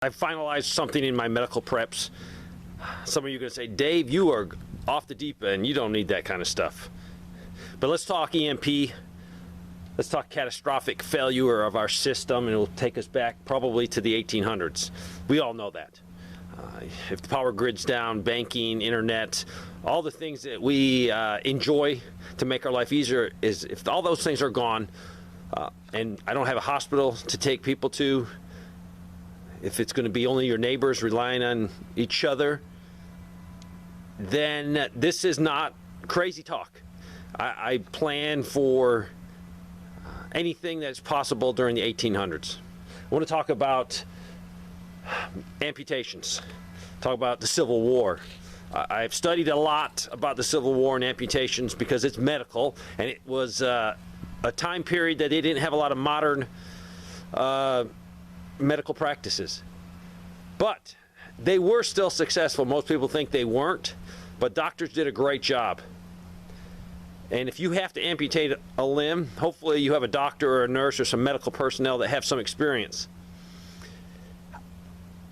I finalized something in my medical preps. Some of you are going to say, Dave, you are off the deep end. You don't need that kind of stuff. But let's talk EMP. Let's talk catastrophic failure of our system, and it'll take us back probably to the 1800s. We all know that. If the power grid's down, banking, internet, all the things that we enjoy to make our life easier, is if all those things are gone, and I don't have a hospital to take people to, if it's going to be only your neighbors relying on each other, then this is not crazy talk. I plan for anything that's possible during the 1800s. I want to talk about amputations, talk about the Civil War. I've studied a lot about the Civil War and amputations because it's medical, and it was a time period that they didn't have a lot of modern medical practices. But they were still successful. Most people think they weren't, but doctors did a great job. And if you have to amputate a limb, hopefully you have a doctor or a nurse or some medical personnel that have some experience.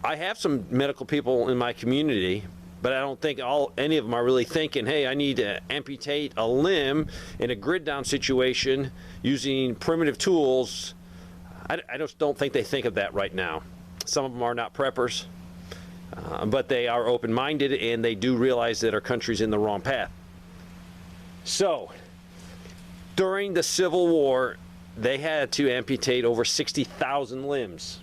I have some medical people in my community, but I don't think any of them are really thinking, hey, I need to amputate a limb in a grid down situation using primitive tools. I just don't think they think of that right now. Some of them are not preppers, but they are open-minded, and they do realize that our country's in the wrong path. So, during the Civil War, they had to amputate over 60,000 limbs.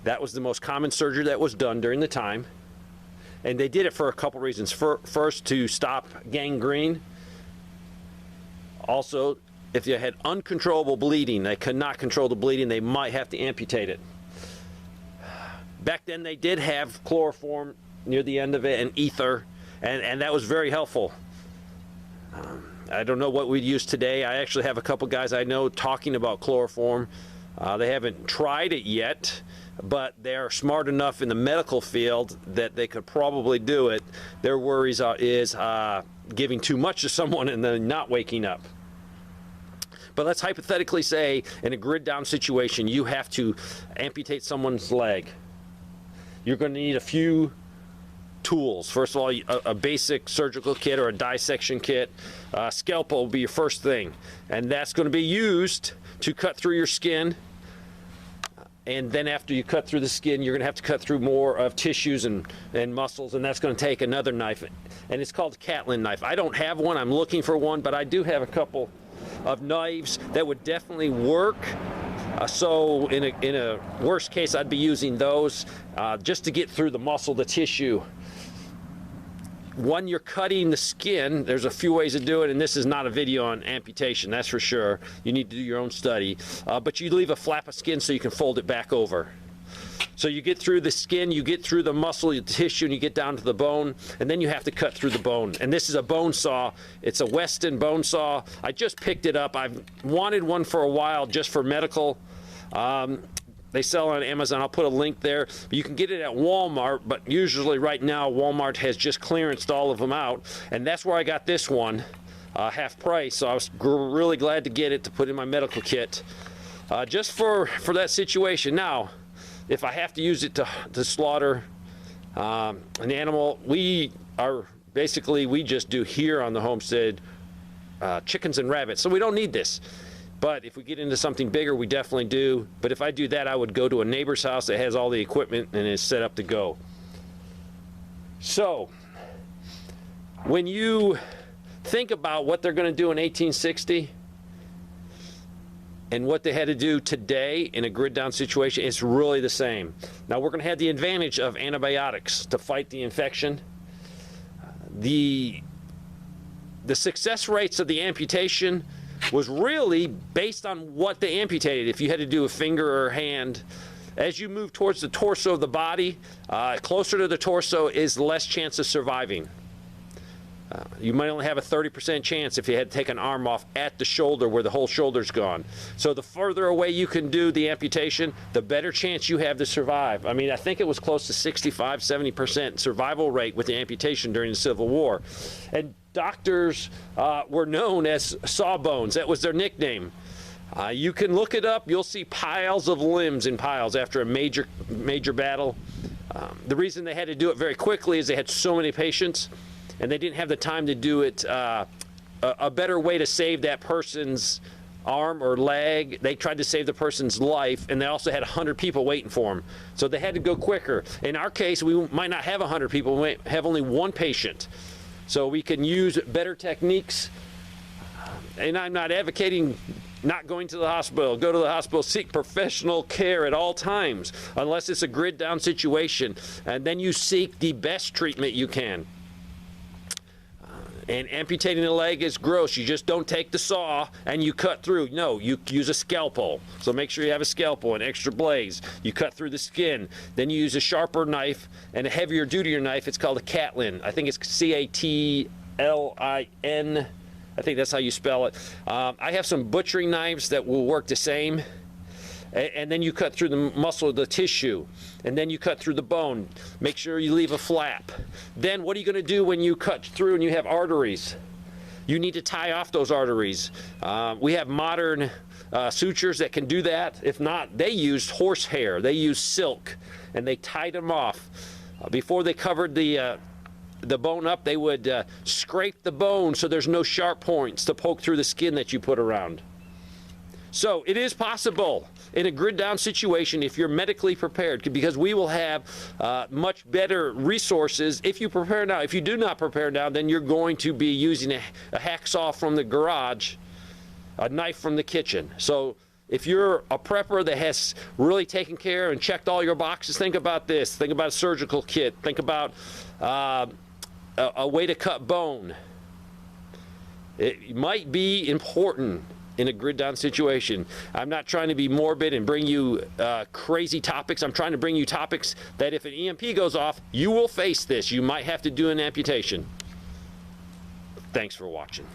That was the most common surgery that was done during the time. And they did it for a couple reasons. First, to stop gangrene. Also, if you had uncontrollable bleeding, they could not control the bleeding, they might have to amputate it. Back then, they did have chloroform near the end of it and ether, and that was very helpful. I don't know what we'd use today. I actually have a couple guys I know talking about chloroform. They haven't tried it yet, but they're smart enough in the medical field that they could probably do it. Their worries is giving too much to someone and then not waking up. But let's hypothetically say in a grid down situation, you have to amputate someone's leg. You're going to need a few tools. First of all, a basic surgical kit or a dissection kit. Scalpel will be your first thing, and that's going to be used to cut through your skin. And then after you cut through the skin, you're going to have to cut through more of tissues and muscles, and that's going to take another knife, and it's called a Catlin knife. I don't have one. I'm looking for one, but I do have a couple of knives that would definitely work. So in a worst case, I'd be using those just to get through the muscle, the tissue. When you're cutting the skin, there's a few ways to do it, and this is not a video on amputation, that's for sure. You need to do your own study. But you leave a flap of skin so you can fold it back over. So you get through the skin, you get through the muscle, the tissue, and you get down to the bone, and then you have to cut through the bone. And this is a bone saw. It's a Weston bone saw. I just picked it up. I've wanted one for a while just for medical. They sell on Amazon. I'll put a link there. You can get it at Walmart, but usually right now Walmart has just clearanced all of them out, and that's where I got this one, half price. So I was really glad to get it to put in my medical kit, just for that situation. Now, if I have to use it to slaughter an animal, we just do here on the homestead chickens and rabbits, so we don't need this. But if we get into something bigger, we definitely do. But if I do that, I would go to a neighbor's house that has all the equipment and is set up to go. So, when you think about what they're going to do in 1860 and what they had to do today in a grid down situation, it's really the same. Now, we're going to have the advantage of antibiotics to fight the infection. The success rates of the amputation was really based on what they amputated. If you had to do a finger or a hand, as you move towards the torso of the body, closer to the torso is less chance of surviving. You might only have a 30% chance if you had to take an arm off at the shoulder where the whole shoulder's gone. So the further away you can do the amputation, the better chance you have to survive. I mean, I think it was close to 65, 70% survival rate with the amputation during the Civil War. And doctors were known as sawbones. That was their nickname. You can look it up. You'll see piles of limbs in piles after a major battle. The reason they had to do it very quickly is they had so many patients, and they didn't have the time to do it a better way to save that person's arm or leg. They tried to save the person's life, and they also had 100 people waiting for them. So they had to go quicker. In our case, we might not have 100 people. We might have only one patient. So we can use better techniques. And I'm not advocating not going to the hospital. Go to the hospital, seek professional care at all times, unless it's a grid down situation. And then you seek the best treatment you can. And amputating the leg is gross. You just don't take the saw and you cut through. No, you use a scalpel. So make sure you have a scalpel and extra blades. You cut through the skin. Then you use a sharper knife and a heavier duty knife. It's called a Catlin. I think it's Catlin. I think that's how you spell it. I have some butchering knives that will work the same. And then you cut through the muscle, the tissue, and then you cut through the bone. Make sure you leave a flap. Then what are you going to do when you cut through and you have arteries? You need to tie off those arteries. We have modern sutures that can do that. If not, they used horsehair. They used silk, and they tied them off. Before they covered the bone up, they would scrape the bone so there's no sharp points to poke through the skin that you put around. So it is possible in a grid down situation if you're medically prepared, because we will have much better resources if you prepare now. If you do not prepare now, then you're going to be using a hacksaw from the garage, a knife from the kitchen. So if you're a prepper that has really taken care and checked all your boxes, think about this. Think about a surgical kit. Think about a way to cut bone. It might be important in a grid down situation. I'm not trying to be morbid and bring you crazy topics. I'm trying to bring you topics that if an EMP goes off, you will face this. You might have to do an amputation. Thanks for watching.